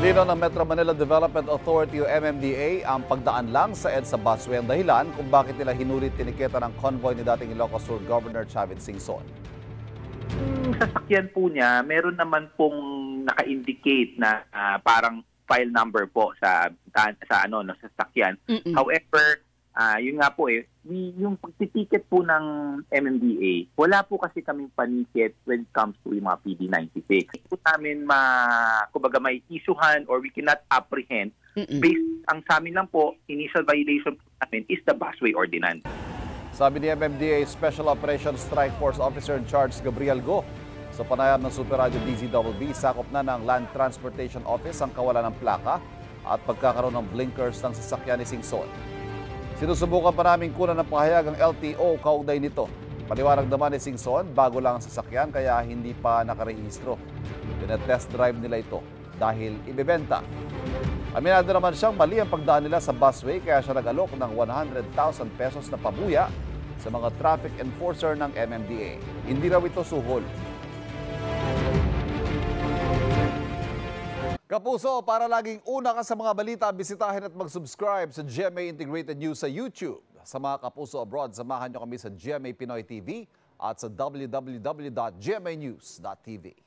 Nilinaw ng Metro Manila Development Authority o MMDA ang pagdaan lang sa EDSA busway ang dahilan kung bakit nila hinulit tiniketa ng convoy ni dating Ilocos Sur Governor Chavit Singson. Yung sasakyan po niya, meron naman pong naka-indicate na parang file number po sa sasakyan. However, yun nga po yung pagtitiket po ng MMDA, wala po kasi kaming panikit when it comes to yung mga PD96. Hindi po namin kumbaga may isuhan or we cannot apprehend based ang sa amin lang po, initial violation po namin is the busway ordinance. Sabi ni MMDA Special Operations Strike Force Officer in Charge Gabriel Go, sa panayam ng Super Radio DZBB, sakop na ng Land Transportation Office ang kawalan ng plaka at pagkakaroon ng blinkers ng sasakyan ni Singson. Sinusubukan pa namin kunan ng pahayag ang LTO kaugnay nito. Paliwanag naman ni Singson, bago lang ang sasakyan kaya hindi pa nakarehistro. Pinatest drive nila ito dahil ibebenta. Aminado naman siyang mali ang pagdaan nila sa busway kaya siya nag-alok ng 100,000 pesos na pabuya sa mga traffic enforcer ng MMDA. Hindi raw ito suhol. Kapuso, para laging una ka sa mga balita, bisitahin at mag-subscribe sa GMA Integrated News sa YouTube. Sa mga kapuso abroad, samahan nyo kami sa GMA Pinoy TV at sa www.gmanews.tv.